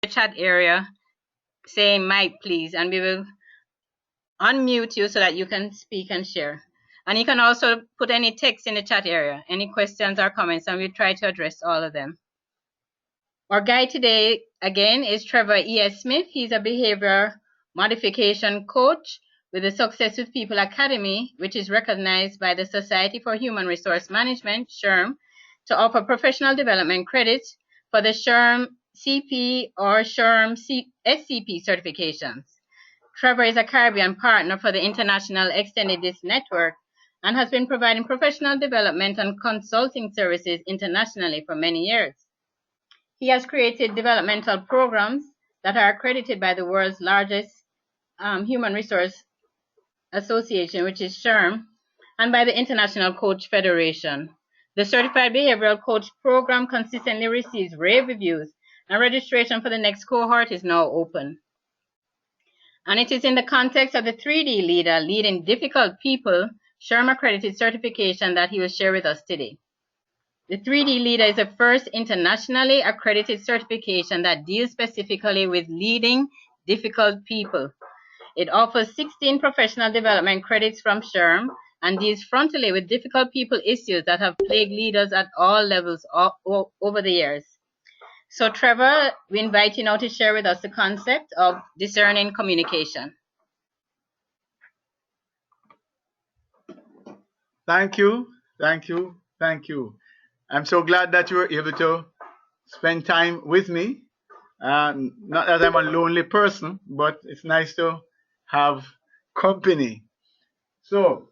chat area saying mic, please, and we will unmute you so that you can speak and share. And you can also put any text in the chat area, any questions or comments, and we'll try to address all of them. Our guide today, again, is Trevor E.S. Smith. He's a behavior modification coach with the Success with People Academy, which is recognized by the Society for Human Resource Management, SHRM, to offer professional development credits for the SHRM CP or SHRM SCP certifications. Trevor is a Caribbean partner for the International Extended DISC Network and has been providing professional development and consulting services internationally for many years. He has created developmental programs that are accredited by the world's largest human resource association, which is SHRM, and by the International Coach Federation. The Certified Behavioral Coach program consistently receives rave reviews, and registration for the next cohort is now open. And it is in the context of the 3D Leader, Leading Difficult People, SHRM accredited certification that he will share with us today. The 3D Leader is the first internationally accredited certification that deals specifically with leading difficult people. It offers 16 professional development credits from SHRM and deals frontally with difficult people issues that have plagued leaders at all levels over the years. So Trevor, we invite you now to share with us the concept of discerning communication. Thank you, thank you, thank you. I'm so glad that you were able to spend time with me. Not that I'm a lonely person, but it's nice to have company. So,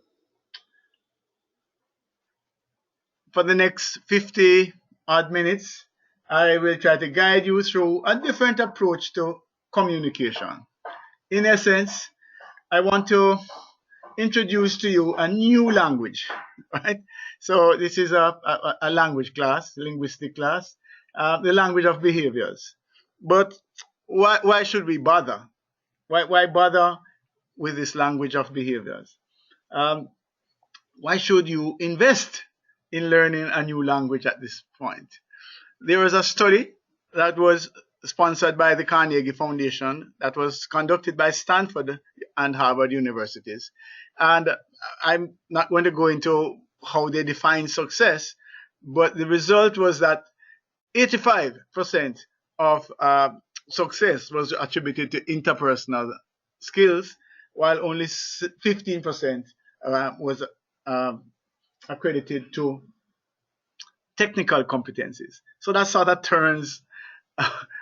for the next 50 odd minutes, I will try to guide you through a different approach to communication. In essence, I want to introduce to you a new language, right? So this is a language class, linguistic class, the language of behaviors. But why should we bother? Why bother with this language of behaviors? Why should you invest in learning a new language at this point? There was a study that was sponsored by the Carnegie Foundation that was conducted by Stanford and Harvard universities. And I'm not going to go into how they define success, but the result was that 85% of success was attributed to interpersonal skills, while only 15% was accredited to technical competencies. So that sort of turns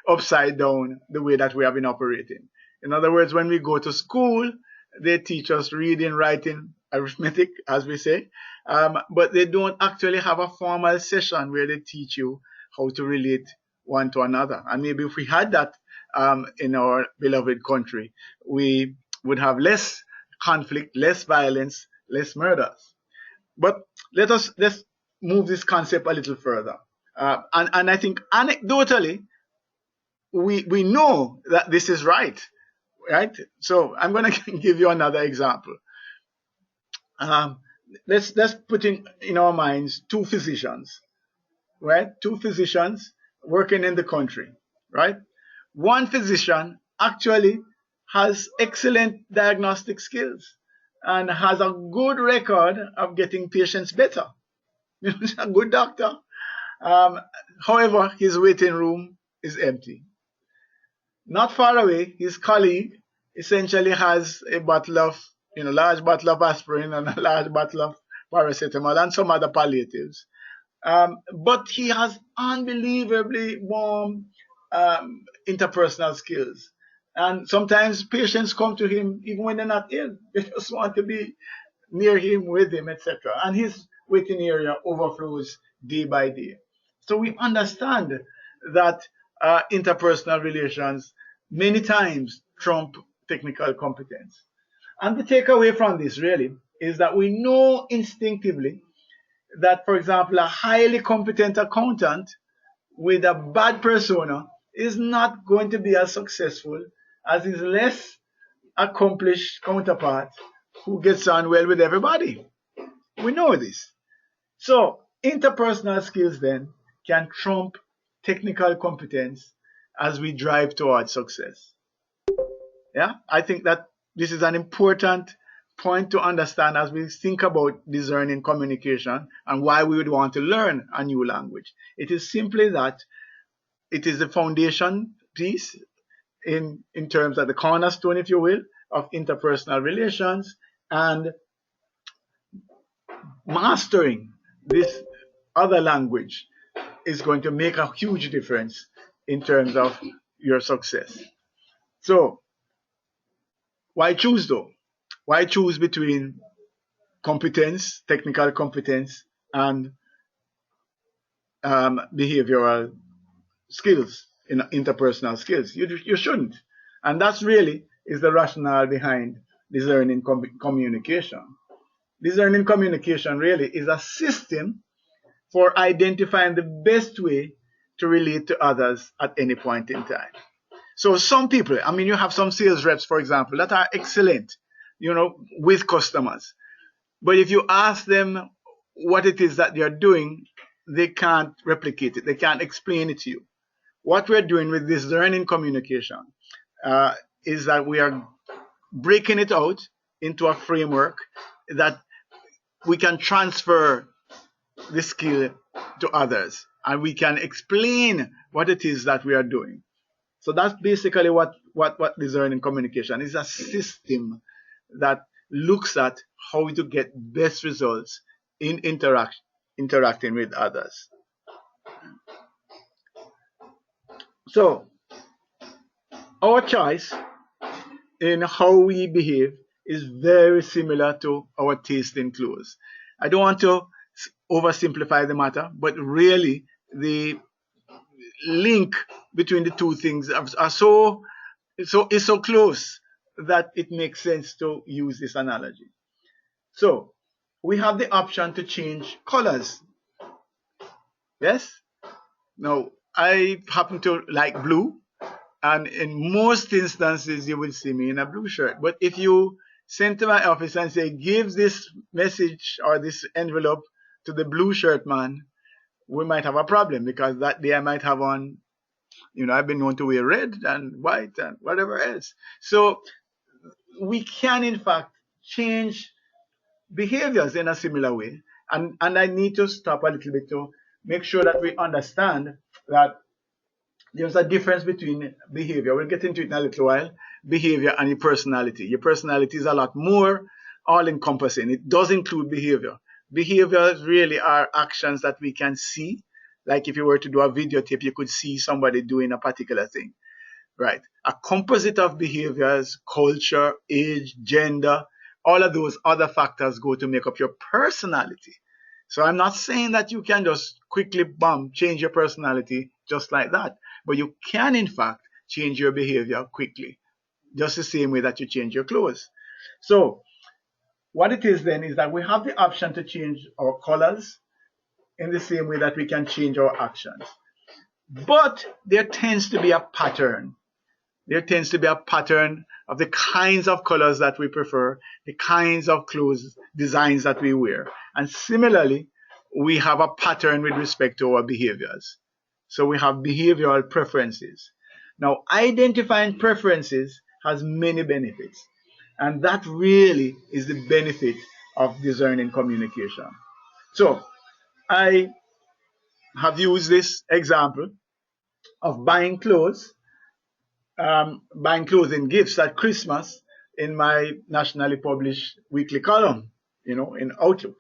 upside down the way that we have been operating. In other words, when we go to school, they teach us reading, writing, arithmetic, as we say, but they don't actually have a formal session where they teach you how to relate one to another. And maybe if we had that in our beloved country, we would have less conflict, less violence, less murders. But let's move this concept a little further. And I think anecdotally, we know that this is right? So I'm going to give you another example. Let's put in our minds two physicians, right? Two physicians working in the country, right? One physician actually has excellent diagnostic skills and has a good record of getting patients better. He's a good doctor. However, his waiting room is empty. Not far away, his colleague essentially has a bottle of, large bottle of aspirin and a large bottle of paracetamol and some other palliatives. But he has unbelievably warm interpersonal skills. And sometimes patients come to him even when they're not ill. They just want to be near him, with him, etc. And his waiting area overflows day by day. So we understand that interpersonal relations many times trump technical competence. And the takeaway from this really is that we know instinctively that, for example, a highly competent accountant with a bad persona is not going to be as successful as his less accomplished counterpart who gets on well with everybody. We know this. So interpersonal skills then can trump technical competence, as we drive towards success. Yeah, I think that this is an important point to understand as we think about discerning communication and why we would want to learn a new language. It is simply that it is the foundation piece in terms of the cornerstone, if you will, of interpersonal relations, and mastering this other language is going to make a huge difference in terms of your success. So, why choose though? Why choose between competence, technical competence, and behavioral skills, in interpersonal skills? You shouldn't. And that's really is the rationale behind discerning communication. Discerning communication really is a system for identifying the best way to relate to others at any point in time. So some people, I mean, you have some sales reps, for example, that are excellent, with customers. But if you ask them what it is that they're doing, they can't replicate it. They can't explain it to you. What we're doing with this learning communication is that we are breaking it out into a framework that we can transfer the skill to others, and we can explain what it is that we are doing. So that's basically what discerning communication is, a system that looks at how to get best results in interacting with others. So our choice in how we behave is very similar to our taste in clothes. I don't want to oversimplify the matter, but really the link between the two things are so close that it makes sense to use this analogy. So we have the option to change colors. Yes? Now, I happen to like blue, and in most instances you will see me in a blue shirt. But if you send to my office and say, give this message or this envelope to the blue shirt man, we might have a problem, because that day I might have on, I've been known to wear red and white and whatever else. So we can in fact change behaviors in a similar way. And I need to stop a little bit to make sure that we understand that there's a difference between behavior. We'll get into it in a little while. Behavior and your personality. Your personality is a lot more all-encompassing. It does include behavior. Behaviors really are actions that we can see. Like if you were to do a videotape, you could see somebody doing a particular thing, right? A composite of behaviors, culture, age, gender, all of those other factors go to make up your personality. So I'm not saying that you can just quickly, change your personality just like that. But you can, in fact, change your behavior quickly, just the same way that you change your clothes. So what it is then is that we have the option to change our colors in the same way that we can change our actions. But there tends to be a pattern. There tends to be a pattern of the kinds of colors that we prefer, the kinds of clothes designs that we wear. And similarly, we have a pattern with respect to our behaviors. So we have behavioral preferences. Now, identifying preferences has many benefits. And that really is the benefit of discerning communication. So I have used this example of buying clothes in gifts at Christmas in my nationally published weekly column, in Outlook.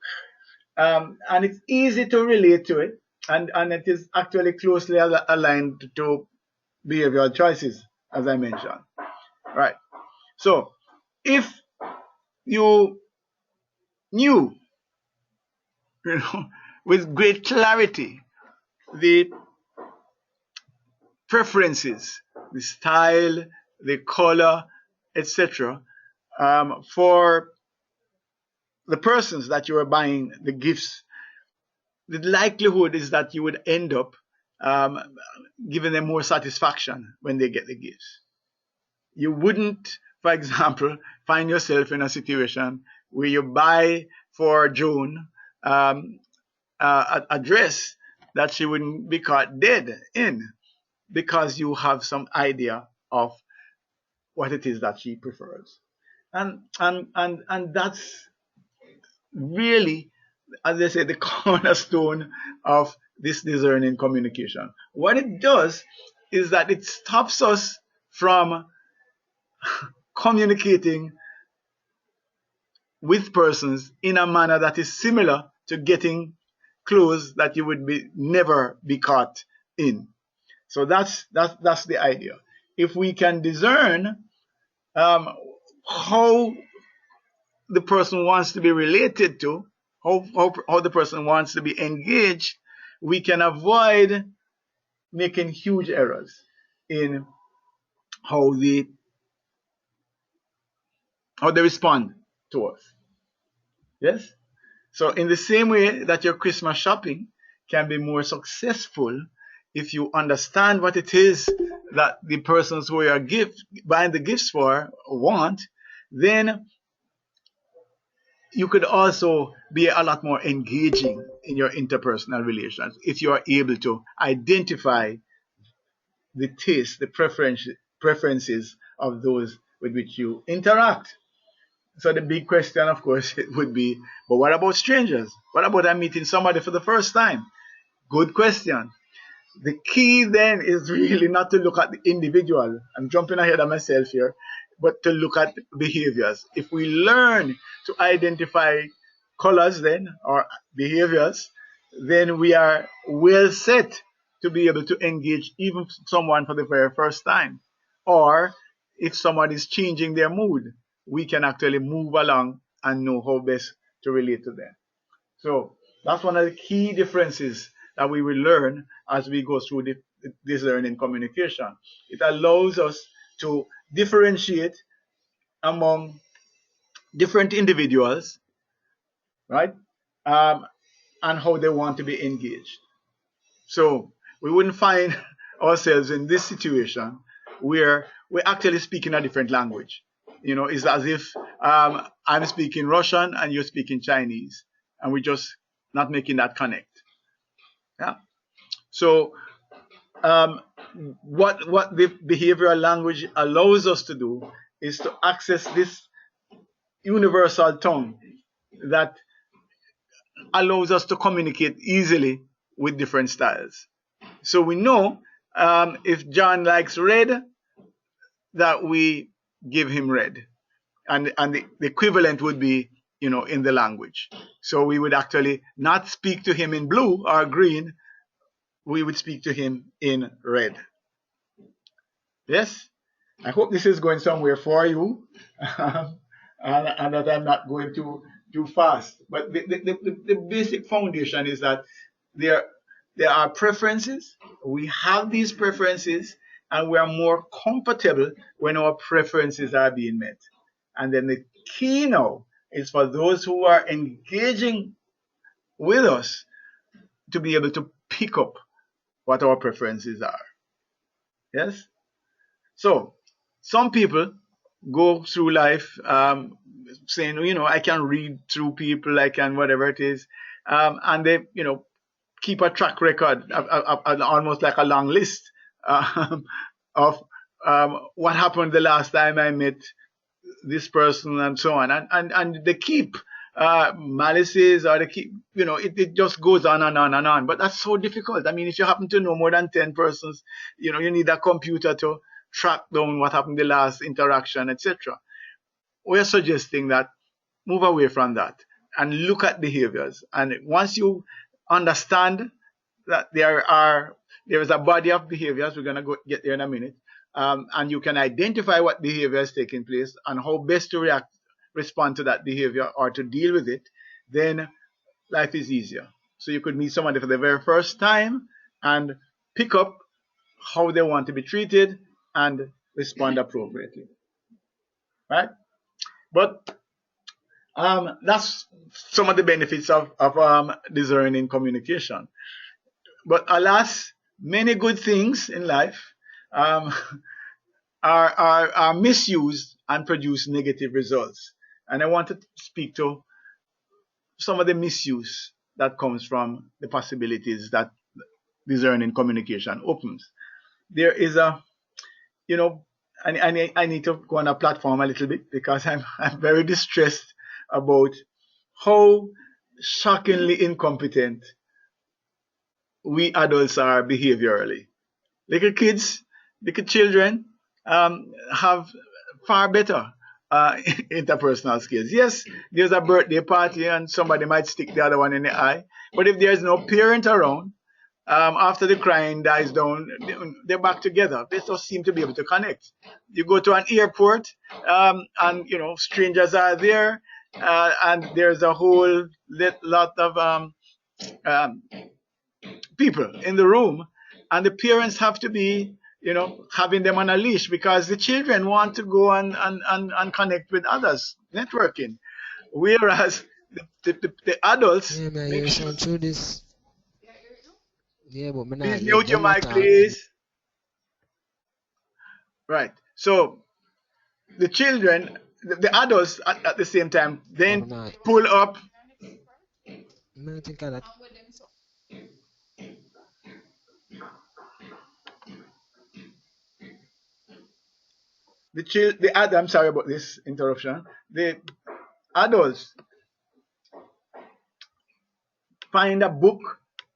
And it's easy to relate to it, and it is actually closely aligned to behavioral choices, as I mentioned. Right. So if you knew, with great clarity, the preferences, the style, the color, etc., for the persons that you are buying the gifts, the likelihood is that you would end up giving them more satisfaction when they get the gifts. You wouldn't, for example, find yourself in a situation where you buy for Joan a dress that she wouldn't be caught dead in. because you have some idea of what it is that she prefers. And that's really, as I say, the cornerstone of this discerning communication. What it does is that it stops us from communicating with persons in a manner that is similar to getting clues that you would never be caught in. So that's the idea. If we can discern how the person wants to be related to, how the person wants to be engaged, we can avoid making huge errors in how they respond to us. Yes? So in the same way that your Christmas shopping can be more successful if you understand what it is that the persons who you are buying the gifts for want, then you could also be a lot more engaging in your interpersonal relations if you are able to identify the taste, the preferences of those with which you interact. So the big question, of course, it would be, but what about strangers? What about I'm meeting somebody for the first time? Good question. The key then is really not to look at the individual. I'm jumping ahead of myself here, but to look at behaviors. If we learn to identify colors then, or behaviors, then we are well set to be able to engage even someone for the very first time. Or if someone is changing their mood, we can actually move along and know how best to relate to them. So that's one of the key differences that we will learn as we go through this learning communication. It allows us to differentiate among different individuals, right? And how they want to be engaged. So we wouldn't find ourselves in this situation where we're actually speaking a different language. It's as if I'm speaking Russian and you're speaking Chinese, and we're just not making that connect. Yeah. So what the behavioral language allows us to do is to access this universal tongue that allows us to communicate easily with different styles. So we know if John likes red, that we give him red, and the equivalent would be in the language. So we would actually not speak to him in blue or green. We would speak to him in red. Yes? I hope this is going somewhere for you, and that I'm not going too fast. But the basic foundation is that there, there are preferences. We have these preferences, and we are more comfortable when our preferences are being met. And then the key now is for those who are engaging with us to be able to pick up what our preferences are. Yes? So, some people go through life saying, I can read through people, I can whatever it is, and they, keep a track record, almost like a long list of what happened the last time I met this person and so on, and they keep malices, or they keep, it just goes on and on and on. But that's so difficult. I mean, if you happen to know more than 10 persons, you need a computer to track down what happened the last interaction, etc. We're suggesting that move away from that and look at behaviors. And once you understand that there is a body of behaviors, we're going to get there in a minute, and you can identify what behavior is taking place and how best to respond to that behavior or to deal with it, then life is easier. So you could meet somebody for the very first time and pick up how they want to be treated and respond appropriately, right? But that's some of the benefits of discerning communication. But alas, many good things in life um, are misused and produce negative results. And I want to speak to some of the misuse that comes from the possibilities that discerning communication opens. there is a, you know, I need to go on a platform a little bit because I'm very distressed about how shockingly incompetent we adults are behaviorally. Little kids, little children have far better interpersonal skills. Yes, there's a birthday party and somebody might stick the other one in the eye, but if there's no parent around, after the crying dies down, they're back together. They just seem to be able to connect. You go to an airport, and strangers are there, and there's a whole lot of um, people in the room, and the parents have to be, having them on a leash because the children want to go and connect with others, networking. Whereas the adults Yeah, man, make hear sure. some through this. Yeah, but me not Please let mute your them mic, attack. please. Right. So the children, the adults at the same time, But me then not. pull up Me not think of that. I'm sorry about this interruption. The adults find a book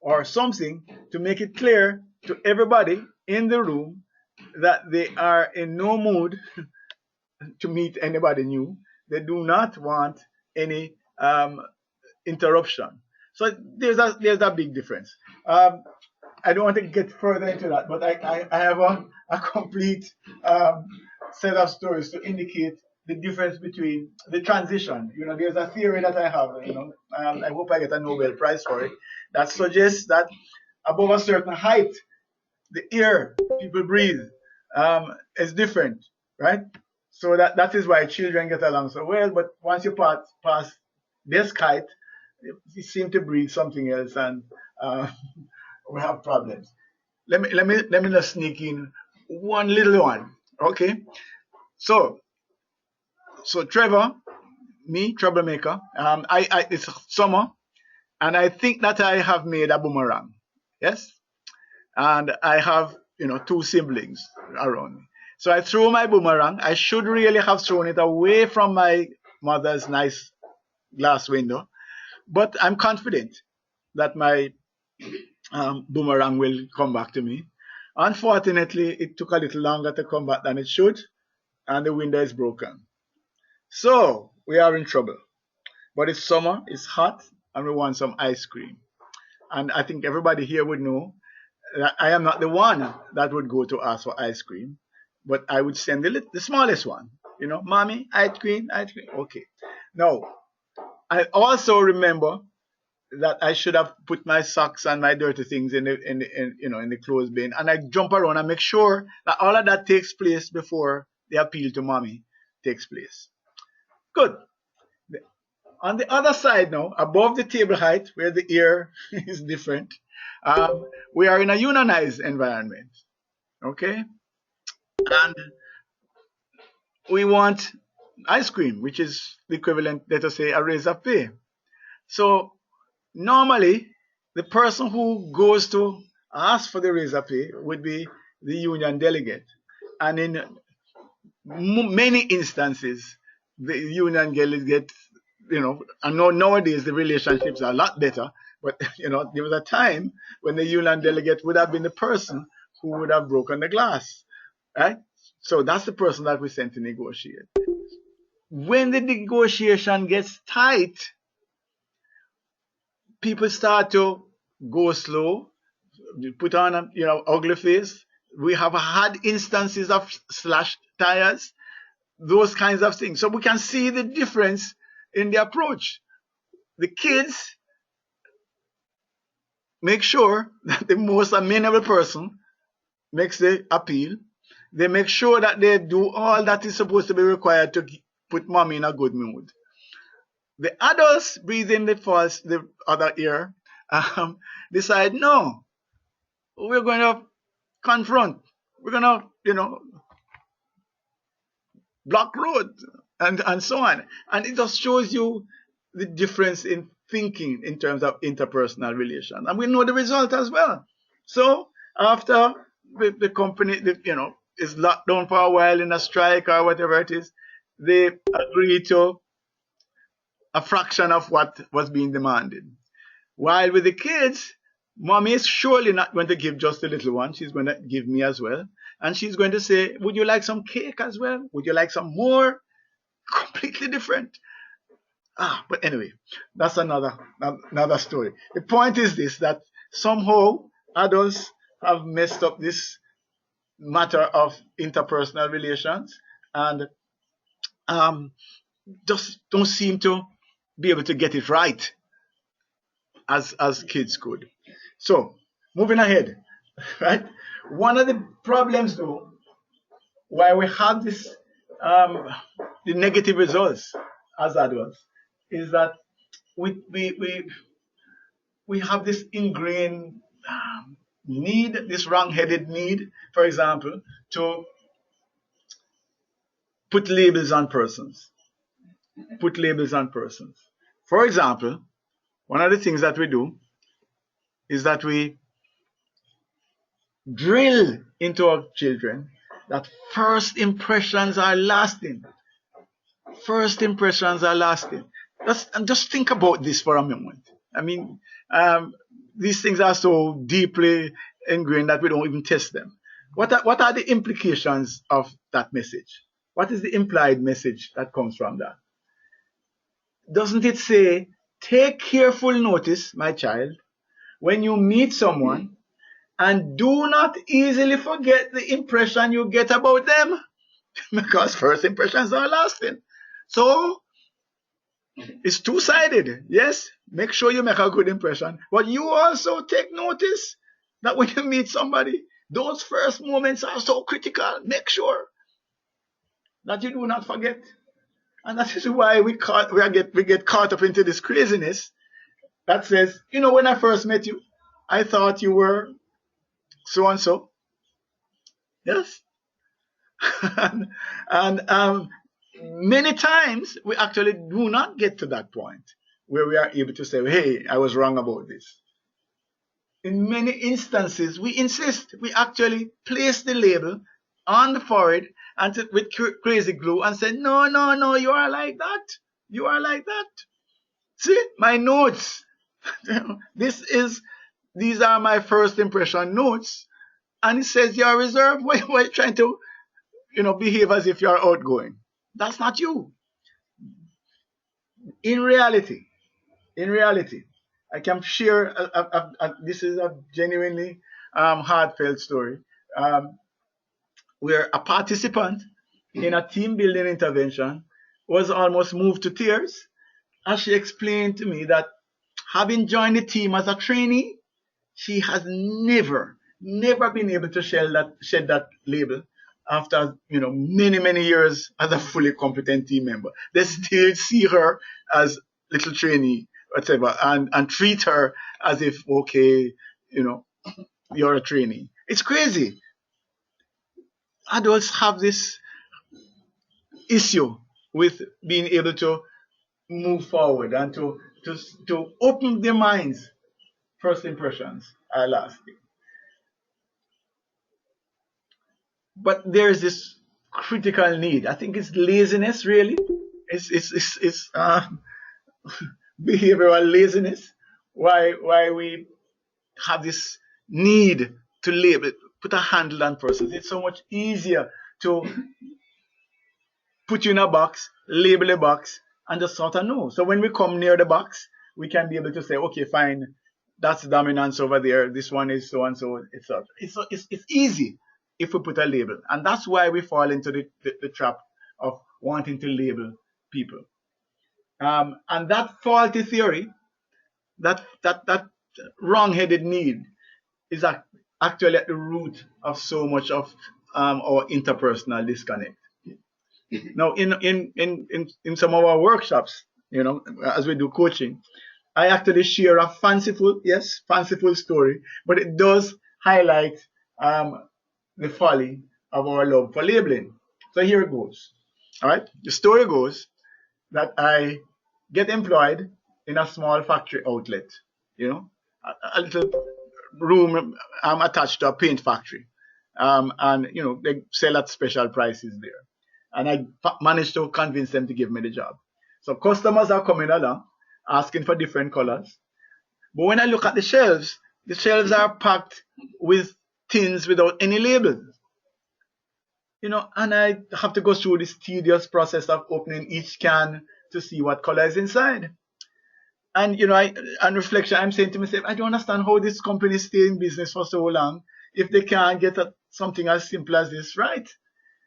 or something to make it clear to everybody in the room that they are in no mood to meet anybody new. They do not want any interruption. So there's a big difference. I don't want to get further into that, but I have a complete um, set of stories to indicate the difference between the transition. There's a theory that I have, I hope I get a Nobel Prize for it, that suggests that above a certain height, the air people breathe is different, right? So that is why children get along so well. But once you pass this height, you seem to breathe something else, and uh, we have problems. Let me just sneak in one little one. Okay, so Trevor, me troublemaker. I it's summer, and I think that I have made a boomerang. Yes, and I have two siblings around me. So I threw my boomerang. I should really have thrown it away from my mother's nice glass window, but I'm confident that my boomerang will come back to me. Unfortunately, it took a little longer to come back than it should, and the window is broken. So we are in trouble. But it's summer, it's hot, and we want some ice cream. And I think everybody here would know that I am not the one that would go to ask for ice cream, but I would send the smallest one. Mommy, ice cream, ice cream. Okay. Now, I also remember that I should have put my socks and my dirty things in the clothes bin, and I jump around and make sure that all of that takes place before the appeal to mommy takes place. Good. On the other side now, above the table height, where the air is different, we are in a unionized environment. Okay, and we want ice cream, which is the equivalent, let us say, a raise of pay. So normally, the person who goes to ask for the raise of pay would be the union delegate, and in many instances, the union delegate, I know nowadays the relationships are a lot better, but there was a time when the union delegate would have been the person who would have broken the glass, right? So that's the person that we sent to negotiate. When the negotiation gets tight, people start to go slow, put on a ugly face. We have had instances of slashed tires, those kinds of things. So we can see the difference in the approach. The kids make sure that the most amenable person makes the appeal. They make sure that they do all that is supposed to be required to put mommy in a good mood. The adults breathe in the other ear, decide, no, we're going to confront, we're going to, block road, and so on. And it just shows you the difference in thinking in terms of interpersonal relations. And we know the result as well. So after the company, is locked down for a while in a strike or whatever it is, they agree to a fraction of what was being demanded. While with the kids, mommy is surely not going to give just the little one. She's going to give me as well. And she's going to say, would you like some cake as well? Would you like some more? Completely different. But anyway, that's another story. The point is this, that somehow adults have messed up this matter of interpersonal relations and just don't seem to be able to get it right as kids could. So, moving ahead, right? One of the problems, though, why we have this, the negative results as adults, is that we have this ingrained need, this wrong-headed need, for example, to put labels on persons. Put labels on persons. For example, one of the things that we do is that we drill into our children that first impressions are lasting. First impressions are lasting. Just think about this for a moment. I mean, these things are so deeply ingrained that we don't even test them. What are the implications of that message? What is the implied message that comes from that? Doesn't it say, take careful notice, my child, when you meet someone, and do not easily forget the impression you get about them, because first impressions are lasting. So it's two-sided. Yes, make sure you make a good impression, but you also take notice that when you meet somebody, those first moments are so critical. Make sure that you do not forget. And that is why we get caught up into this craziness that says, when I first met you, I thought you were so and so. Yes. and many times we actually do not get to that point where we are able to say, hey, I was wrong about this. In many instances, we insist. We actually place the label on the forehead and with crazy glue and say, no, you are like that. You are like that. See, my notes. These are my first impression notes. And it says you're reserved. Why are you trying to, behave as if you're outgoing? That's not you. In reality, I can share. This is a genuinely heartfelt story, where a participant in a team building intervention was almost moved to tears as she explained to me that having joined the team as a trainee, she has never been able to shed that label after many years as a fully competent team member. They still see her as little trainee, whatever, and treat her as if, okay, you're a trainee. It's crazy. Adults have this issue with being able to move forward and to open their minds. First impressions are lasting. But there's this critical need. I think it's laziness, really. It's behavioral laziness. Why we have this need to label, put a handle on persons. It's so much easier to put you in a box, label a box, and just sort of know. So when we come near the box, we can be able to say, okay, fine, that's dominance over there. This one is so and so. It's easy if we put a label, and that's why we fall into the trap of wanting to label people. And that faulty theory, that wrong-headed need, is actually at the root of so much of our interpersonal disconnect. Now, in some of our workshops, as we do coaching, I actually share a fanciful story, but it does highlight the folly of our love for labeling. So here it goes. All right. The story goes that I get employed in a small factory outlet, a little room attached to a paint factory. and they sell at special prices there. And I managed to convince them to give me the job. So customers are coming along, asking for different colors. But when I look at the shelves are packed with tins without any labels. And I have to go through this tedious process of opening each can to see what color is inside. And on reflection, I'm saying to myself, I don't understand how this company stay in business for so long if they can't get something as simple as this right.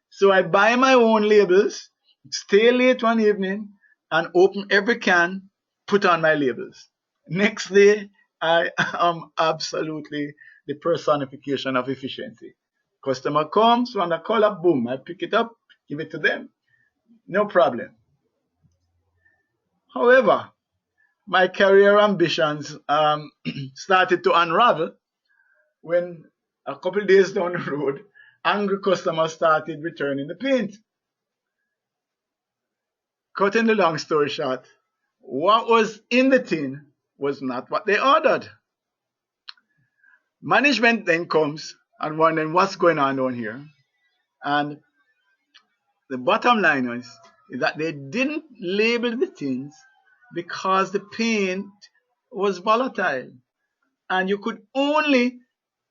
So I buy my own labels, stay late one evening, and open every can, put on my labels. Next day, I am absolutely the personification of efficiency. Customer comes, want a color, boom, I pick it up, give it to them. No problem. However, my career ambitions started to unravel when a couple of days down the road, angry customers started returning the paint. Cutting the long story short, what was in the tin was not what they ordered. Management then comes and wondering what's going on down here. And the bottom line is that they didn't label the tins because the paint was volatile. And you could only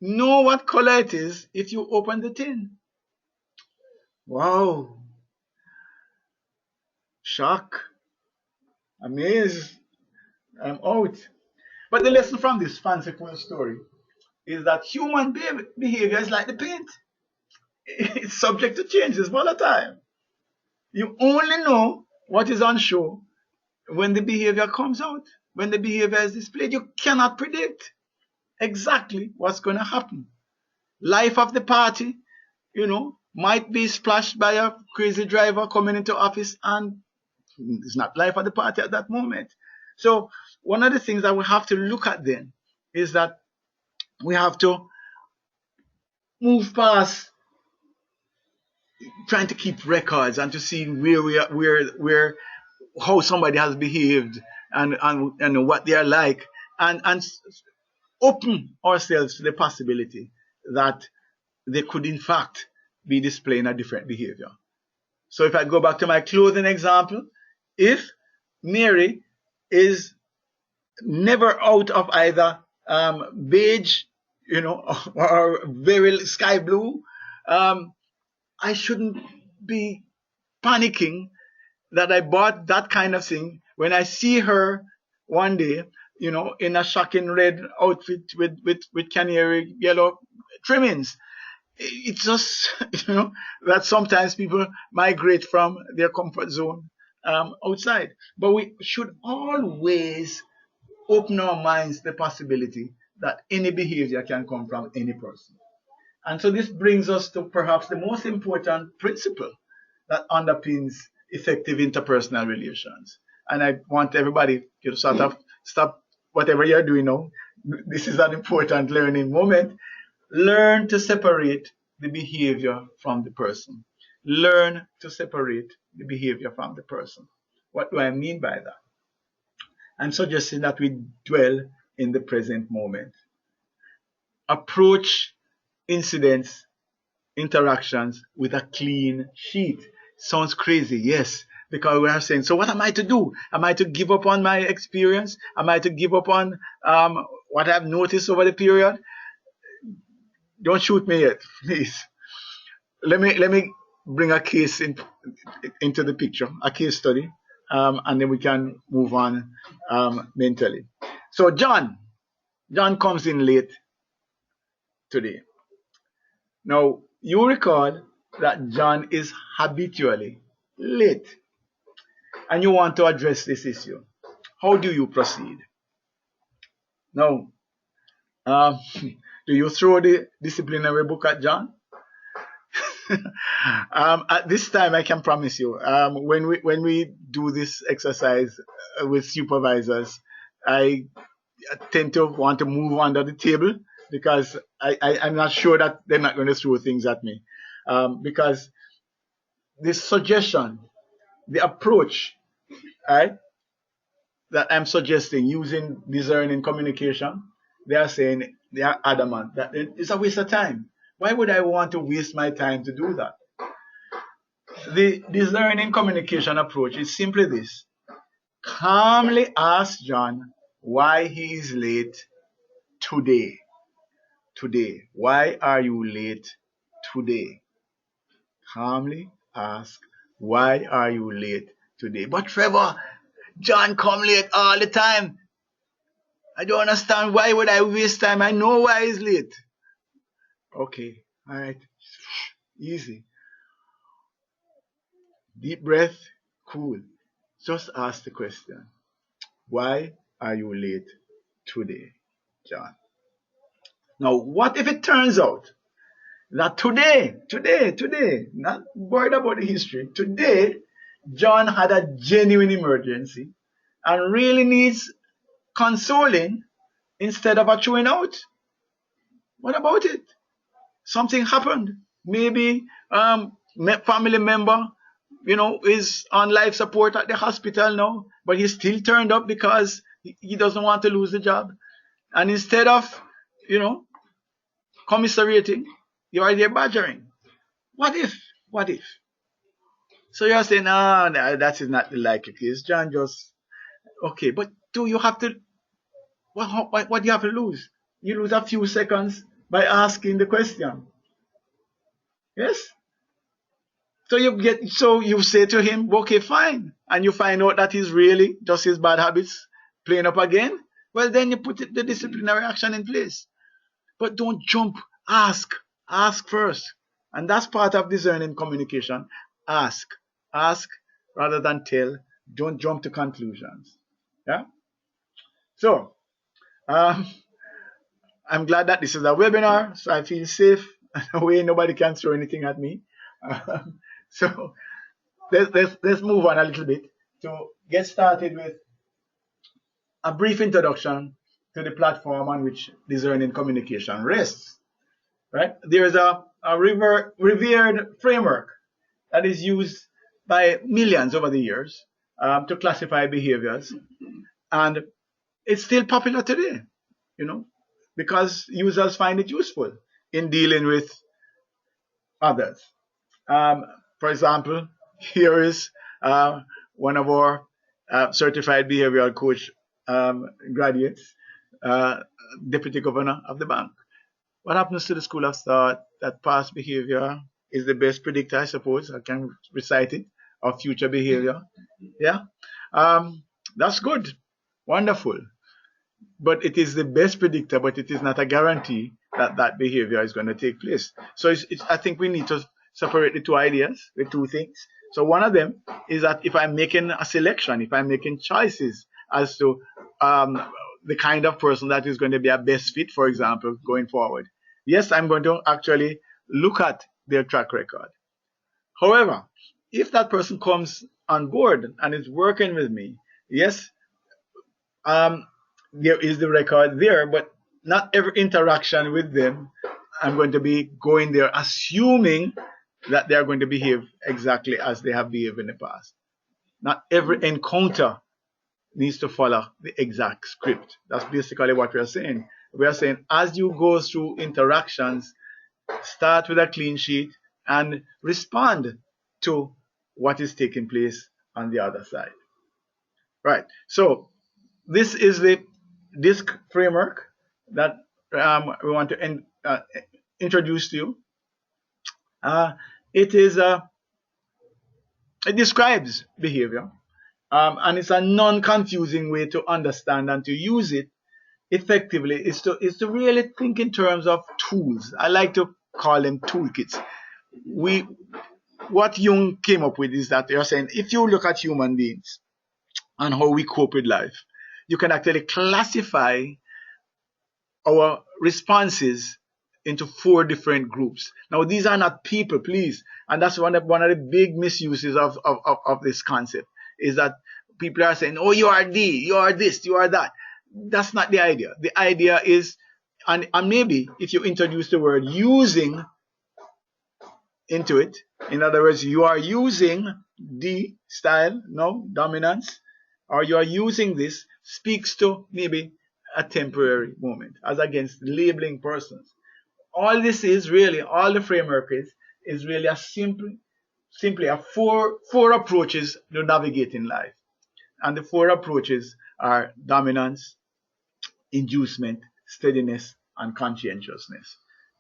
know what color it is if you open the tin. Wow. Shock. Amazed. I'm out. But the lesson from this fanciful story is that human behavior is like the paint. It's subject to change, it's volatile. You only know what is on show when the behavior comes out. When the behavior is displayed, you cannot predict exactly what's going to happen. Life of the party, might be splashed by a crazy driver coming into office, and it's not life of the party at that moment. So one of the things that we have to look at then is that we have to move past trying to keep records and to see where how somebody has behaved and what they are like, and open ourselves to the possibility that they could in fact be displaying a different behavior. So if I go back to my clothing example, if Mary is never out of either beige, or very sky blue, I shouldn't be panicking that I bought that kind of thing when I see her one day, in a shocking red outfit with canary yellow trimmings. It's just, that sometimes people migrate from their comfort zone outside. But we should always open our minds to the possibility that any behavior can come from any person. And so this brings us to perhaps the most important principle that underpins effective interpersonal relations. And I want everybody to sort of stop whatever you're doing now. This is an important learning moment. Learn to separate the behavior from the person. Learn to separate the behavior from the person. What do I mean by that? I'm suggesting that we dwell in the present moment. Approach incidents, interactions with a clean sheet. Sounds crazy, yes, because we are saying, so what am I to do? Am I to give up on my experience? Am I to give up on what I've noticed over the period? Don't shoot me yet, please. Let me bring a case into the picture, a case study, and then we can move on mentally. So John comes in late today. Now, you recall that John is habitually late, and you want to address this issue. How do you proceed? Now, do you throw the disciplinary book at John? At this time, I can promise you, when we do this exercise with supervisors, I tend to want to move under the table because I'm not sure that they're not going to throw things at me. Because this suggestion, the approach, right, that I'm suggesting using DISCerning communication, they are saying, they are adamant that it's a waste of time. Why would I want to waste my time to do that? This learning communication approach is simply this. Calmly ask John why he is late today. Today. Why are you late today? Calmly ask, why are you late today? But Trevor, John come late all the time. I don't understand. Why would I waste time? I know why he's late. Okay, all right. Easy. Deep breath, cool. Just ask the question. Why are you late today, John? Now, what if it turns out that today, not worried about the history, today, John had a genuine emergency and really needs consoling instead of a chewing out? What about it? Something happened. Maybe family member, is on life support at the hospital now, but he still turned up because he doesn't want to lose the job. And instead of, you know, commiserating, you are there badgering. What if? What if? So you're saying, no, that is not the likely case. John just, okay, but do you have to, what do you have to lose? You lose a few seconds by asking the question. Yes? So you say to him, okay, fine. And you find out that he's really just his bad habits playing up again. Well, then you put the disciplinary action in place. But don't jump. Ask. Ask first. And that's part of DISCerning communication. Ask. Ask rather than tell. Don't jump to conclusions. Yeah? So, I'm glad that this is a webinar, so I feel safe. Way nobody can throw anything at me. So let's move on a little bit to get started with a brief introduction to the platform on which DISCerning communication rests. Right? There is a revered framework that is used by millions over the years to classify behaviors, and it's still popular today, because users find it useful in dealing with others. For example, here is one of our certified behavioral coach graduates, deputy governor of the bank. What happens to the school of thought that past behavior is the best predictor, I suppose, I can recite it, of future behavior? Yeah, that's good, wonderful. But it is the best predictor, but it is not a guarantee that that behavior is going to take place. So I think we need to separate the two ideas, the two things. So one of them is that if I'm making a selection, if I'm making choices as to the kind of person that is going to be a best fit, for example, going forward, yes, I'm going to actually look at their track record. However, if that person comes on board and is working with me, yes, there is the record there, but not every interaction with them I'm going to be going there assuming that they are going to behave exactly as they have behaved in the past. Not every encounter needs to follow the exact script. That's basically what we are saying. We are saying as you go through interactions, start with a clean sheet and respond to what is taking place on the other side. Right. So this is the DISC framework that we want to introduce to you. It describes behavior, and it's a non-confusing way to understand and to use it effectively. Is to really think in terms of tools. I like to call them toolkits. What Jung came up with is that they are saying if you look at human beings and how we cope with life, you can actually classify our responses into 4 different groups. Now, these are not people, please. And that's one of the big misuses of this concept, is that people are saying, oh, you are you are this, you are that. That's not the idea. The idea is, and maybe if you introduce the word using into it, in other words, you are using D style, no, dominance, or you are using this, speaks to maybe a temporary moment, as against labeling persons. all this is really, all the framework is really a simply a four approaches to navigating life. And the four approaches are dominance, inducement, steadiness, and conscientiousness.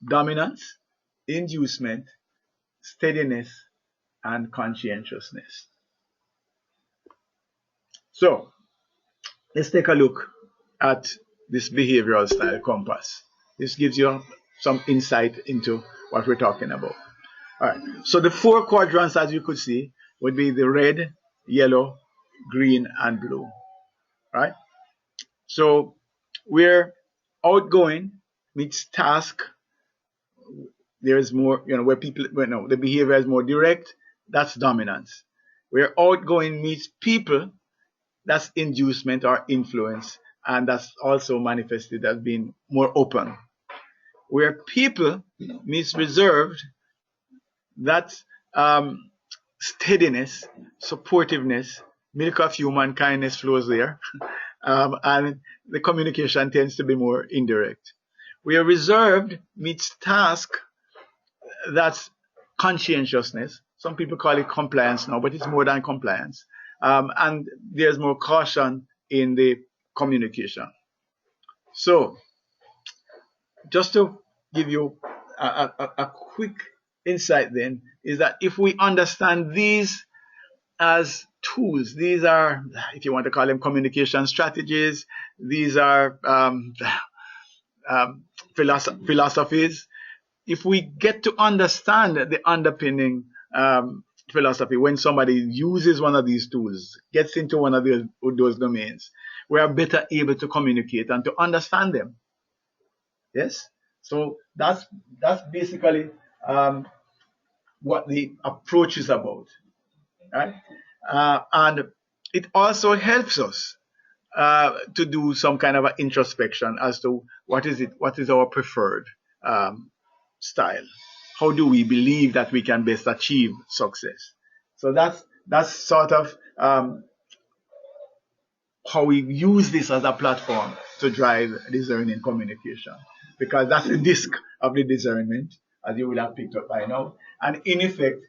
Dominance, inducement, steadiness, and conscientiousness. So let's take a look at this behavioral style compass. This gives you some insight into what we're talking about. All right. So the four quadrants, as you could see, would be the red, yellow, green, and blue. Right. So where outgoing meets task, there is more, where people, the behavior is more direct, that's dominance. Where outgoing meets people, that's inducement or influence, and that's also manifested as being more open. Where people meets reserved, that's steadiness, supportiveness, milk of human kindness flows there, and the communication tends to be more indirect. Where reserved meets task, that's conscientiousness. Some people call it compliance now, but it's more than compliance. And there's more caution in the communication. So, just to give you a quick insight, then, is that if we understand these as tools, these are, if you want to call them communication strategies, these are philosophies. If we get to understand the underpinning philosophy, when somebody uses one of these tools, gets into one of those domains, we are better able to communicate and to understand them. Yes? So that's basically what the approach is about. Right? And it also helps us to do some kind of an introspection as to what is our preferred style. How do we believe that we can best achieve success? So that's sort of how we use this as a platform to drive discerning communication, because that's the disc of the discernment, as you will have picked up by now. And in effect,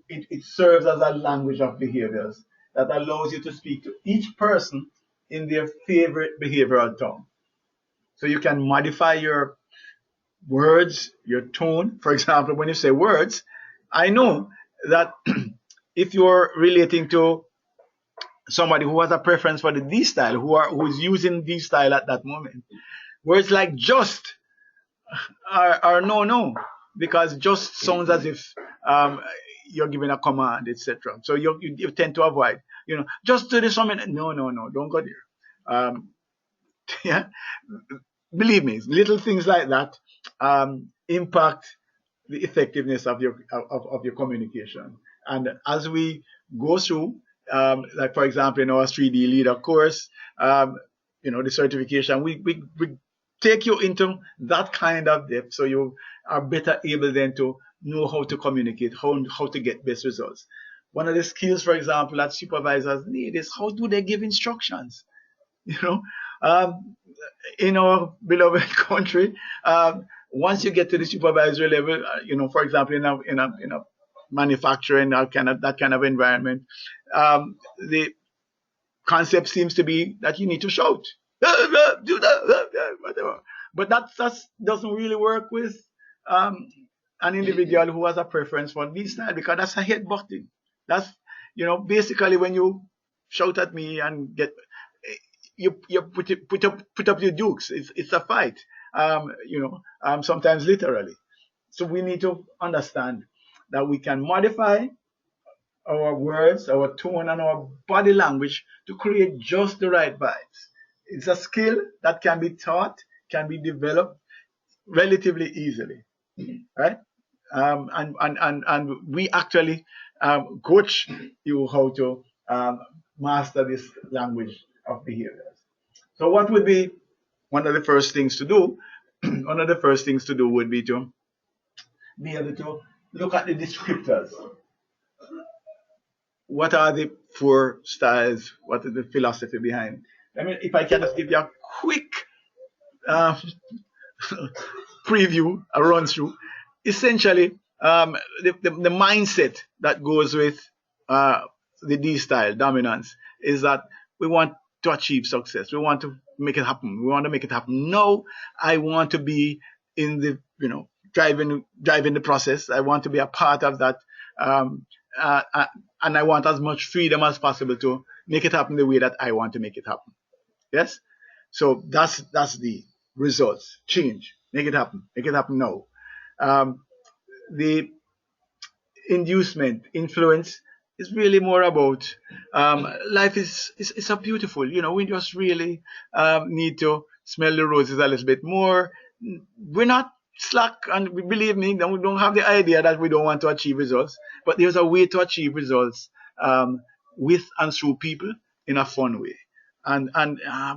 it serves as a language of behaviors that allows you to speak to each person in their favorite behavioral tone. So you can modify your words, your tone. For example, when you say words, I know that if you're relating to somebody who has a preference for the D style, who's using D style at that moment, words like just are no, because just sounds as if you're giving a command, etc. So you tend to avoid, just do this one minute. No, don't go there. Yeah, believe me, little things like that impact the effectiveness of your communication. And as we go through, like for example in our 3D leader course, the certification, we take you into that kind of depth, so you are better able then to know how to communicate, how to get best results. One of the skills, for example, that supervisors need is how do they give instructions. In our beloved country, once you get to the supervisory level, for example, in a manufacturing that kind of environment, the concept seems to be that you need to shout, do that, whatever. But that doesn't really work with an individual who has a preference for this style, because that's a headbutting. That's basically when you shout at me and get you put up your dukes. It's a fight. Sometimes literally. So we need to understand that we can modify our words, our tone, and our body language to create just the right vibes. It's a skill that can be taught, can be developed relatively easily, right? And we actually coach you how to master this language of behaviors. So what would be one of the first things to do? One of the first things to do would be to be able to look at the descriptors. What are the four styles? What is the philosophy behind? If I can just give you a quick preview, a run through. Essentially, the mindset that goes with uh, the D style dominance is that we want to achieve success. We want to make it happen. We want to make it happen. No, I want to be in the, driving the process. I want to be a part of that, um, and I want as much freedom as possible to make it happen the way that I want to make it happen. Yes. So that's the results. Change. Make it happen. Make it happen now. Um, the inducement, influence is really more about life is so beautiful. We just really need to smell the roses a little bit more. We're not slack, and believe me, we don't have the idea that we don't want to achieve results, but there's a way to achieve results with and through people in a fun way. And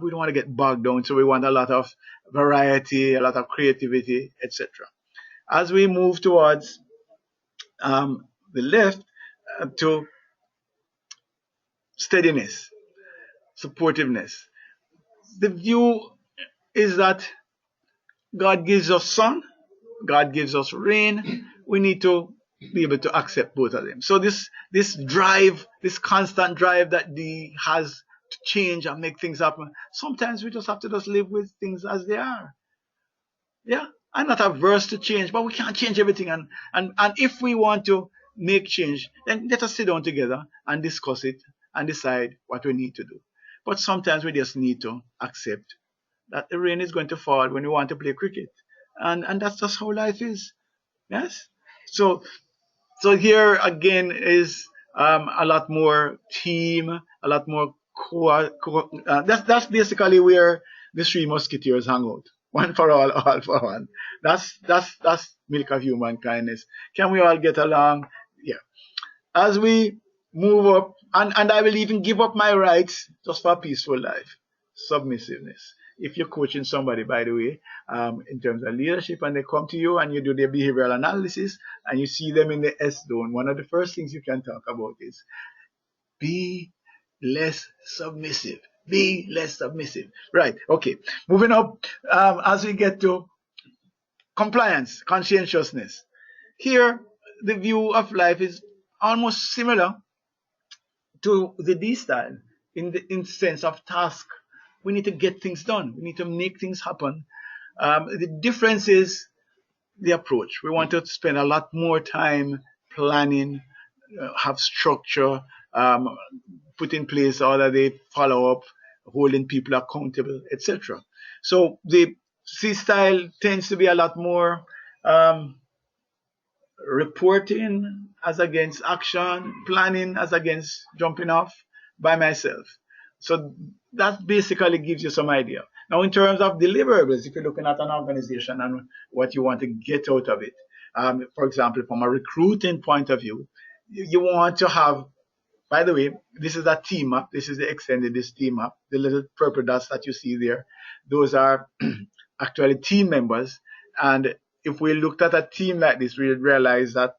we don't want to get bogged down, so we want a lot of variety, a lot of creativity, etc. As we move towards the left, to steadiness, supportiveness. The view is that God gives us sun, God gives us rain. We need to be able to accept both of them. So this drive, this constant drive that D has to change and make things happen. Sometimes we just have to just live with things as they are. Yeah, I'm not averse to change, but we can't change everything. And if we want to make change, then let us sit down together and discuss it and decide what we need to do. But sometimes we just need to accept that the rain is going to fall when we want to play cricket. And that's just how life is. Yes? So here again is a lot more team, a lot more that's basically where the three musketeers hang out. One for all for one. That's milk of human kindness. Can we all get along? Yeah. As we move up, and I will even give up my rights just for a peaceful life. Submissiveness. If you're coaching somebody, by the way, in terms of leadership, and they come to you and you do their behavioral analysis and you see them in the S zone, one of the first things you can talk about is be less submissive. Be less submissive. Right. Okay. Moving up, as we get to compliance, conscientiousness. Here, the view of life is almost similar to the D style in sense of task. We need to get things done. We need to make things happen. The difference is the approach. We want to spend a lot more time planning, have structure, put in place all of the follow up, holding people accountable, etc. So the C style tends to be a lot more um, reporting as against action, planning as against jumping off by myself. So that basically gives you some idea. Now, in terms of deliverables, if you're looking at an organization and what you want to get out of it, for example, from a recruiting point of view, you want to have, by the way, this is a team map. This is the extended this team map. The little purple dots that you see there, those are actually team members. And if we looked at a team like this, we would realize that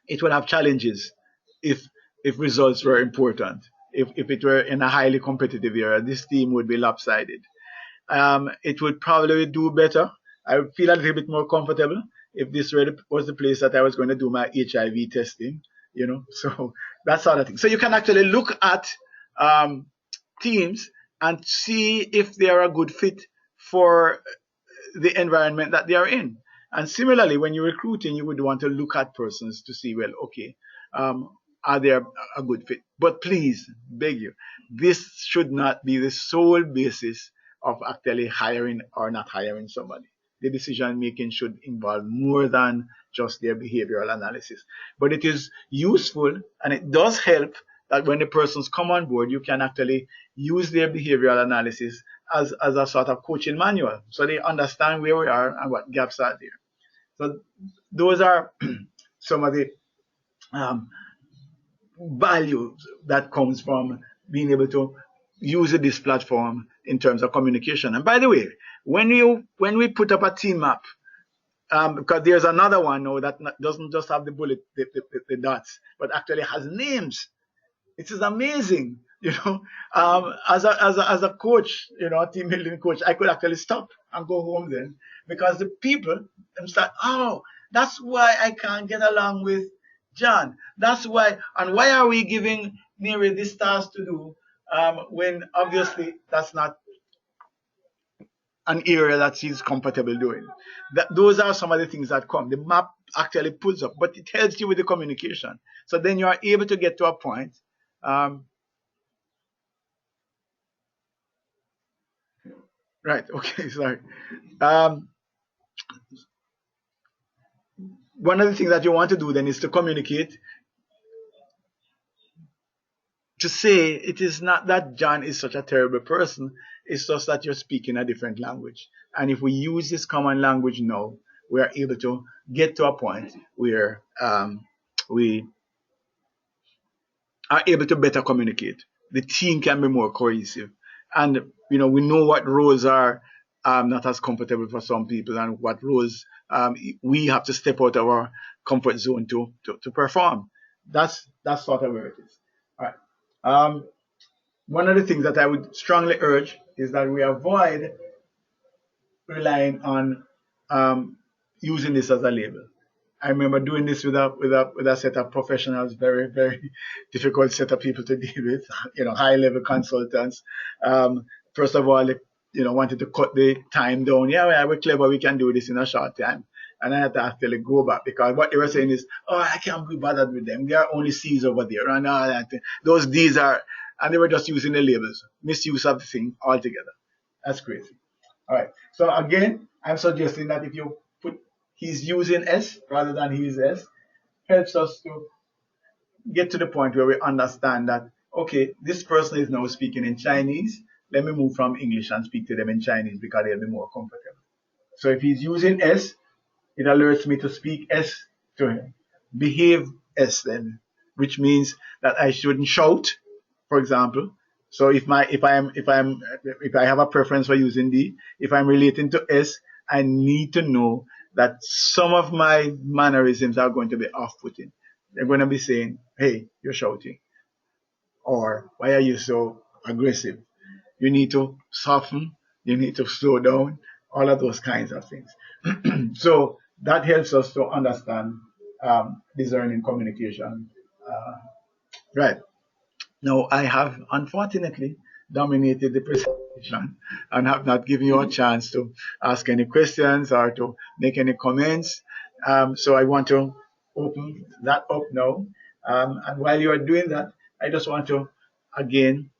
it would have challenges if results were important. If it were in a highly competitive area, this team would be lopsided. It would probably do better. I would feel a little bit more comfortable if this was the place that I was going to do my HIV testing, so that sort of thing. So you can actually look at teams and see if they are a good fit for the environment that they are in. And similarly, when you're recruiting, you would want to look at persons to see, well, okay, are they a good fit? But please, beg you, this should not be the sole basis of actually hiring or not hiring somebody. The decision making should involve more than just their behavioral analysis. But it is useful and it does help that when the persons come on board, you can actually use their behavioral analysis as a sort of coaching manual so they understand where we are and what gaps are there. So those are some of the value that comes from being able to use this platform in terms of communication. And by the way, when we put up a team map, because there's another one now that doesn't just have the bullet, the dots, but actually has names. It is amazing As a coach, a team building coach, I could actually stop and go home then, because the people them start, oh, that's why I can't get along with John. That's why, and why are we giving Mary this task to do, when obviously that's not an area that she's comfortable doing. Those are some of the things that come. The map actually pulls up, but it helps you with the communication. So then you are able to get to a point. Um, right. Okay. Sorry. Um, One of the things that you want to do then is to communicate, to say it is not that John is such a terrible person, it's just that you're speaking a different language. And if we use this common language now, we are able to get to a point where we are able to better communicate. The team can be more cohesive. And, we know what roles are not as comfortable for some people, and what roles we have to step out of our comfort zone to perform. That's sort of where it is. All right. One of the things that I would strongly urge is that we avoid relying on using this as a label. I remember doing this with a set of professionals, very very difficult set of people to deal with. High level consultants. First of all, wanted to cut the time down. Yeah, we're clever. We can do this in a short time. And I had to actually go back, because what they were saying is, oh, I can't be bothered with them. There are only C's over there, and all that. Those D's are, and they were just using the labels. Misuse of the thing altogether. That's crazy. All right. So again, I'm suggesting that if you put he's using S rather than he's S, helps us to get to the point where we understand that, okay, this person is now speaking in Chinese. Let me move from English and speak to them in Chinese, because they'll be more comfortable. So if he's using S, it alerts me to speak S to him. Behave S then, which means that I shouldn't shout, for example. So if I have a preference for using D, if I'm relating to S, I need to know that some of my mannerisms are going to be off-putting. They're going to be saying, "Hey, you're shouting," or "Why are you so aggressive?" You need to soften. You need to slow down. All of those kinds of things. So that helps us to understand discerning communication. Right. Now, I have unfortunately dominated the presentation and have not given you a chance to ask any questions or to make any comments. So I want to open that up now. And while you are doing that, I just want to again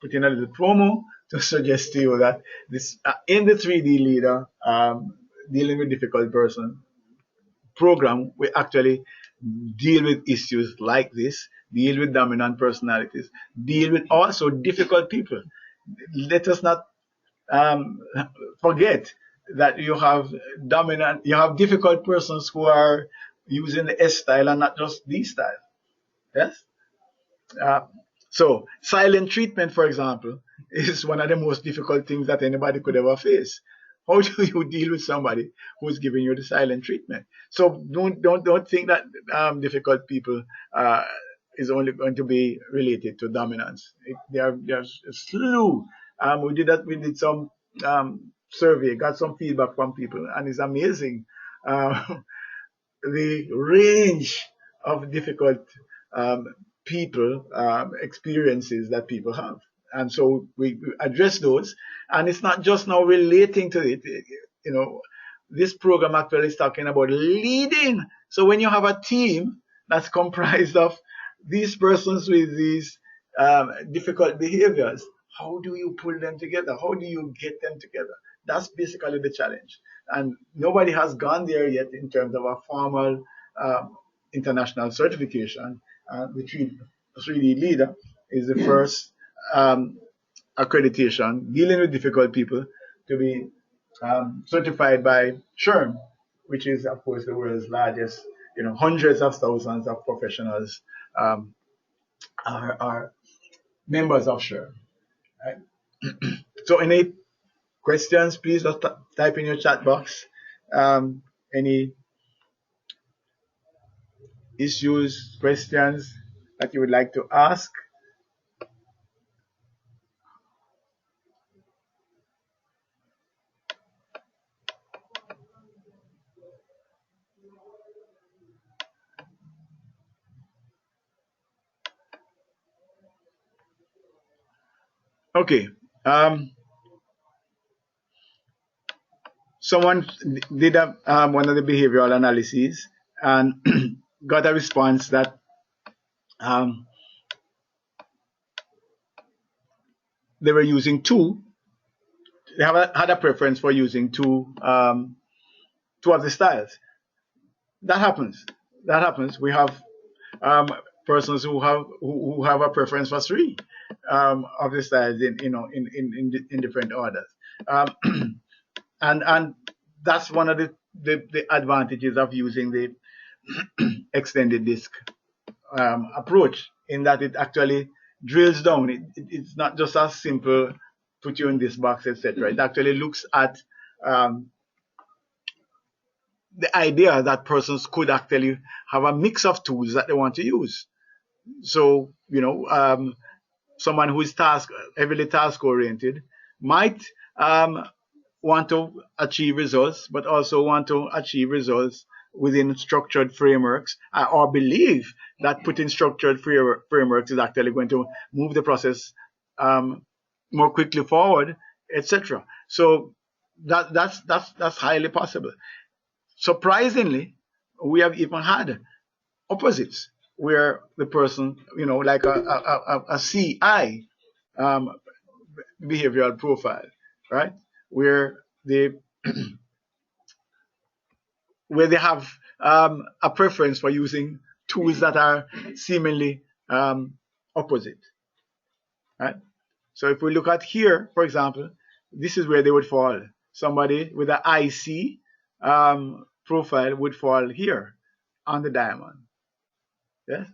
put in a little promo to suggest to you that this in the 3D leader, dealing with difficult person program, we actually deal with issues like this, deal with dominant personalities, deal with also difficult people. Let us not um, forget that you have difficult persons who are using the S style and not just D style. Yes. Uh, so silent treatment, for example, is one of the most difficult things that anybody could ever face. How do you deal with somebody who's giving you the silent treatment? So don't think that difficult people is only going to be related to dominance. There's a slew. We did some survey, got some feedback from people, and it's amazing. Uh, the range of difficult um, people experiences that people have, and so we address those. And it's not just now relating to it. You know, this program actually is talking about leading. So when you have a team that's comprised of these persons with these difficult behaviors, how do you pull them together? How do you get them together? That's basically the challenge. And nobody has gone there yet in terms of a formal international certification. The 3D leader is the first accreditation dealing with difficult people to be certified by SHRM, which is, of course, the world's largest. Hundreds of thousands of professionals um, are members of SHRM. Right? So, any questions, please just type in your chat box. Any issues, questions that you would like to ask? Okay. Someone did one of the behavioral analyses and got a response that um, they were using two. They had a preference for using two of the styles. That happens. That happens. We have um, persons who have a preference for three of the styles in in different orders. Um, and that's one of the advantages of using the extended disk approach, in that it actually drills down. It's not just as simple put you in this box, etc. It actually looks at um, the idea that persons could actually have a mix of tools that they want to use. So, someone who is heavily task oriented might want to achieve results, but also want to achieve results within structured frameworks, or believe that putting structured frameworks is actually going to move the process um, more quickly forward, etc. So that's highly possible. Surprisingly, we have even had opposites where the person, like a CI um, behavioral profile, right? Where they have a preference for using tools that are seemingly opposite, right? So if we look at here, for example, this is where they would fall. Somebody with an IC profile would fall here on the diamond. Yes.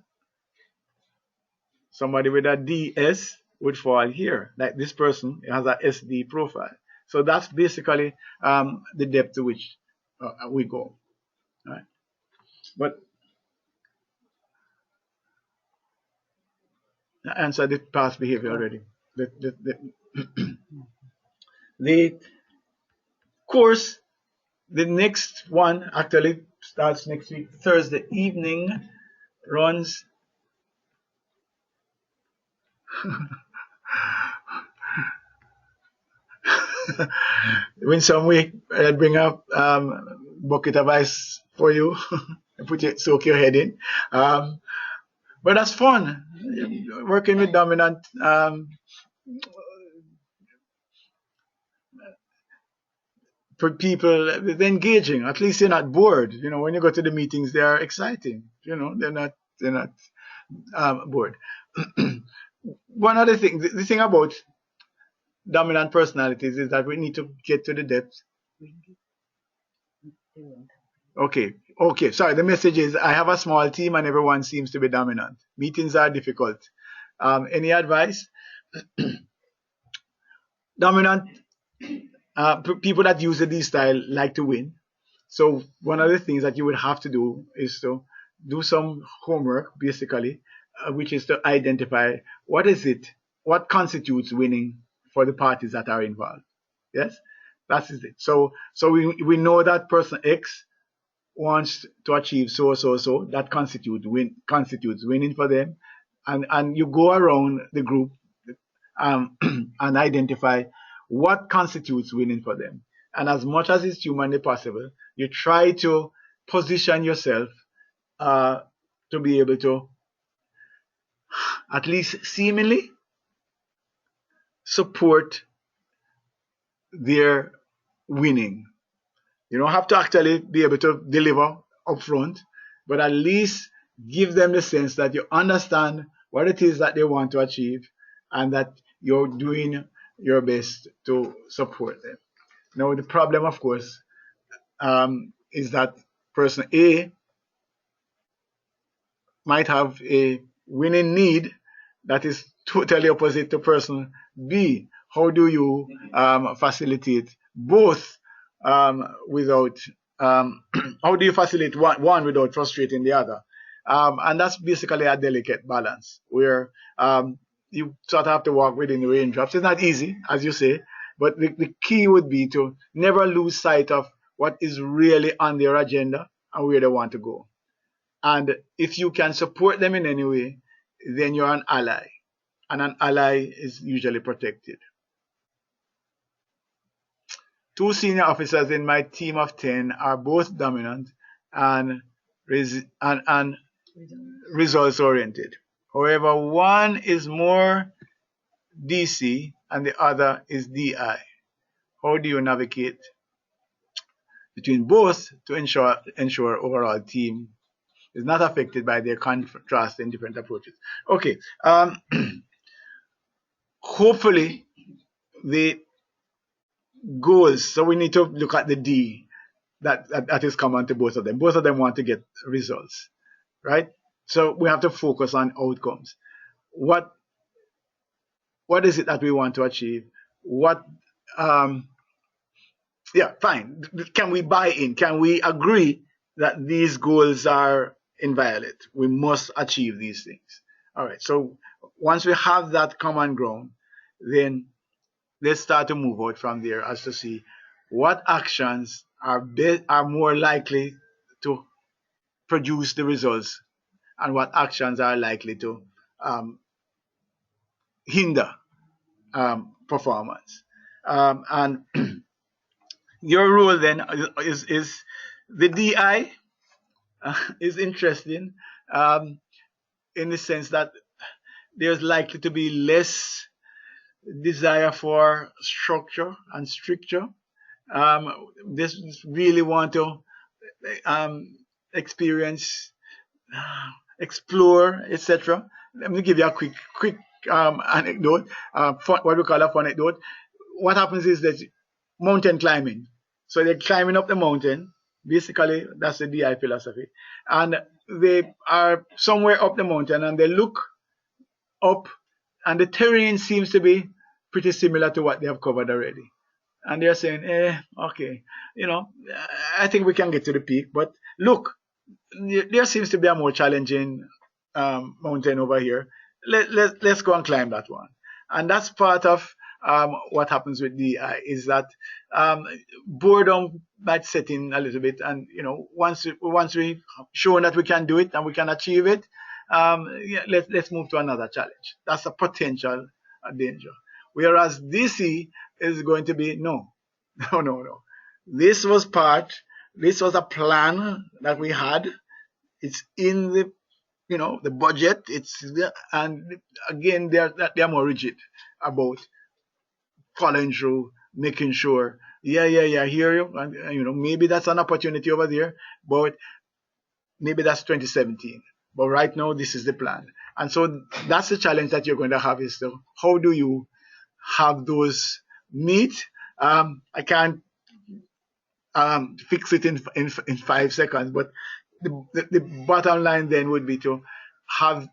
Somebody with a DS would fall here. Like this person has a SD profile. So that's basically the depth to which we go. Right? But I answered the past behavior already. The course, the next one actually starts next week, Thursday evening, runs. When some week I bring up bucket of ice for you, soak your head in. But that's fun. Working with dominant for people, it's engaging. At least you're not bored. When you go to the meetings, they are exciting. They're not bored. One other thing, the thing about dominant personalities is that we need to get to the depth. Okay. Sorry, the message is I have a small team and everyone seems to be dominant. Meetings are difficult. Any advice? Dominant people that use the D style like to win. So one of the things that you would have to do is to do some homework, basically, which is to identify what constitutes winning for the parties that are involved. Yes, that is it. So we know that person X wants to achieve so that constitutes winning for them, and you go around the group and identify what constitutes winning for them. And as much as it's humanly possible, you try to position yourself uh, to be able to at least seemingly support their winning. You don't have to actually be able to deliver upfront, but at least give them the sense that you understand what it is that they want to achieve and that you're doing your best to support them. Now, the problem, of course, is that person A might have a winning need that is totally opposite to person B. How do you facilitate both without, how do you facilitate one without frustrating the other? And that's basically a delicate balance where you sort of have to walk within the raindrops. It's not easy, as you say, but the key would be to never lose sight of what is really on their agenda and where they want to go. And if you can support them in any way, then you're an ally. and an ally is usually protected. 2 senior officers in my team of 10 are both dominant and, and results oriented. However, one is more DC and the other is DI. How do you navigate between both to ensure overall team is not affected by their contrast in different approaches? Okay, hopefully the goals. So we need to look at the D that is common to both of them. Both of them want to get results, right? So we have to focus on outcomes. What is it that we want to achieve? What yeah, fine. Can we buy in? Can we agree that these goals are inviolate? We must achieve these things. All right. So once we have that common ground, then let's start to move out from there as to see what actions are more likely to produce the results and what actions are likely to hinder performance. And your role then is the DI is interesting in the sense that there's likely to be less desire for structure and stricture. This really want to experience, explore, etc. Let me give you a quick anecdote, what we call a fun anecdote. What happens is that mountain climbing. So they're climbing up the mountain. Basically, that's the DI philosophy. And they are somewhere up the mountain and they look up and the terrain seems to be pretty similar to what they have covered already. And they're saying, okay, I think we can get to the peak, but look, there seems to be a more challenging mountain over here. Let's go and climb that one. And that's part of what happens with DI is that boredom might set in a little bit, and once we've shown that we can do it and we can achieve it, let's move to another challenge. That's a potential danger. Whereas DC is going to be no. This was a plan that we had. It's in the budget. And again they're more rigid about following through, making sure, I hear you, and maybe that's an opportunity over there, but maybe that's 2017. But right now, this is the plan, and so that's the challenge that you're going to have is how do you have those meet? I can't fix it in 5 seconds, but the bottom line then would be to have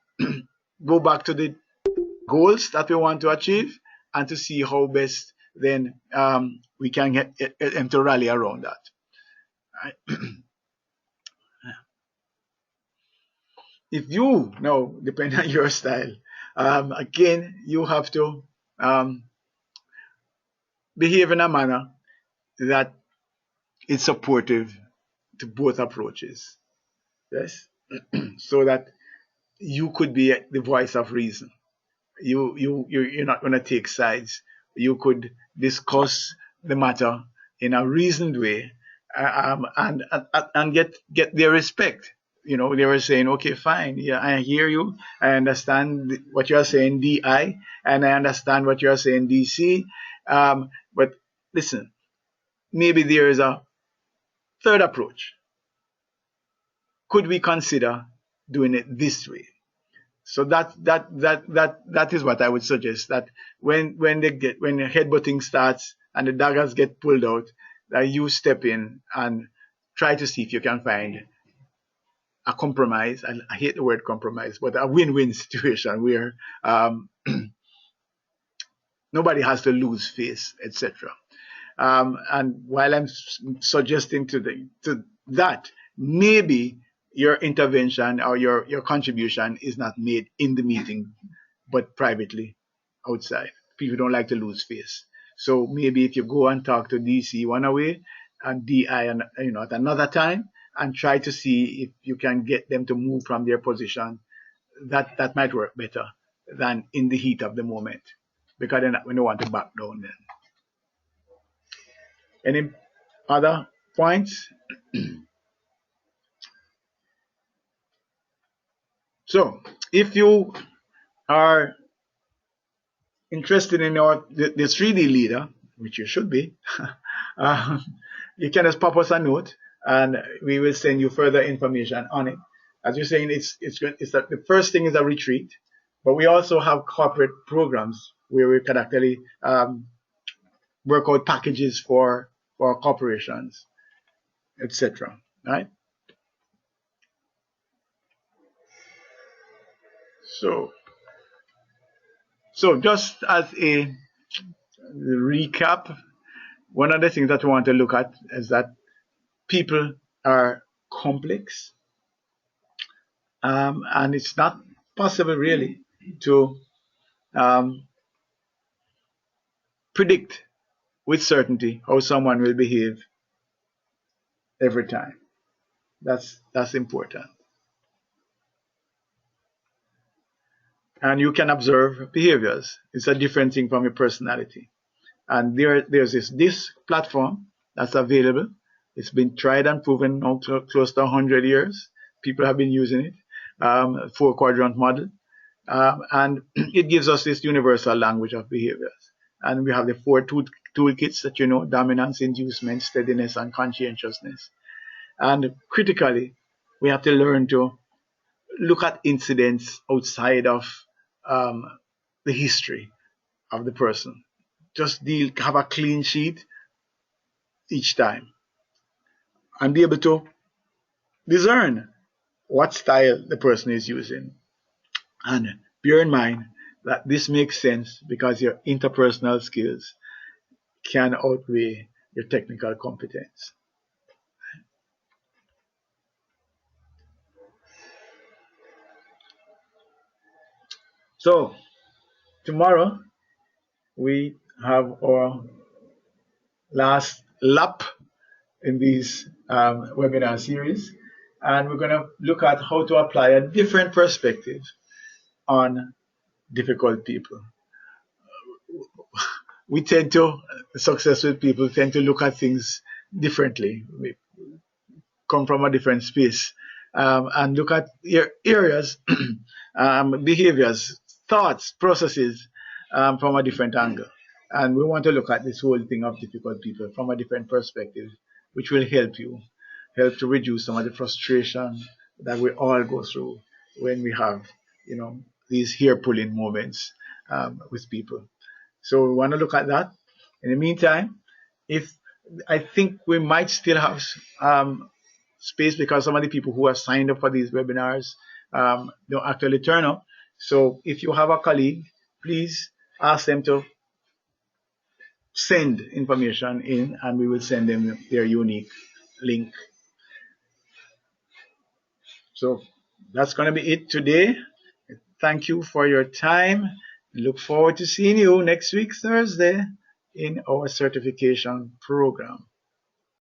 go back to the goals that we want to achieve and to see how best then we can get them to rally around that. Right? If you now, depending on your style, again, you have to behave in a manner that is supportive to both approaches. Yes, so that you could be the voice of reason. You're not going to take sides. You could discuss the matter in a reasoned way, and get their respect. They were saying, okay, fine, yeah, I hear you, I understand what you're saying, DI, and I understand what you're saying, DC. But listen, maybe there is a third approach. Could we consider doing it this way? So that is what I would suggest. That when the headbutting starts and the daggers get pulled out, that you step in and try to see if you can find a compromise. I hate the word compromise, but a win-win situation where nobody has to lose face, etc. And while I'm suggesting to that, maybe your intervention or your contribution is not made in the meeting, but privately outside. People don't like to lose face. So maybe if you go and talk to DC one away and DI at another time and try to see if you can get them to move from their position, that might work better than in the heat of the moment, because then we don't want to back down then. Any other points? So if you are interested in the 3D leader, which you should be, um, you can just pop us a note and we will send you further information on it. As you're saying, it's that the first thing is a retreat, but we also have corporate programs where we can actually work out packages for corporations, etc. Right? So just as a recap, one of the things that we want to look at is that people are complex, and it's not possible really to predict with certainty how someone will behave every time. That's important. And you can observe behaviors. It's a different thing from your personality. And there's this platform that's available. It's been tried and proven now close to 100 years. People have been using it, 4-quadrant model. And it gives us this universal language of behaviors. And we have the 4 toolkits that you know: dominance, inducement, steadiness, and conscientiousness. And critically, we have to learn to look at incidents outside of the history of the person. Just have a clean sheet each time and be able to discern what style the person is using. And bear in mind that this makes sense because your interpersonal skills can outweigh your technical competence. So tomorrow we have our last lap in this webinar series, and we're going to look at how to apply a different perspective on difficult people. We tend to, successful people tend to look at things differently. We come from a different space, and look at areas, behaviors, thoughts, processes from a different angle. And we want to look at this whole thing of difficult people from a different perspective, which will help to reduce some of the frustration that we all go through when we have, these hair-pulling moments with people. So we want to look at that. In the meantime, if I think we might still have space, because some of the people who have signed up for these webinars don't actually turn up. So if you have a colleague, please ask them to send information in, and we will send them their unique link. So that's going to be it today. Thank you for your time. Look forward to seeing you next week, Thursday, in our certification program.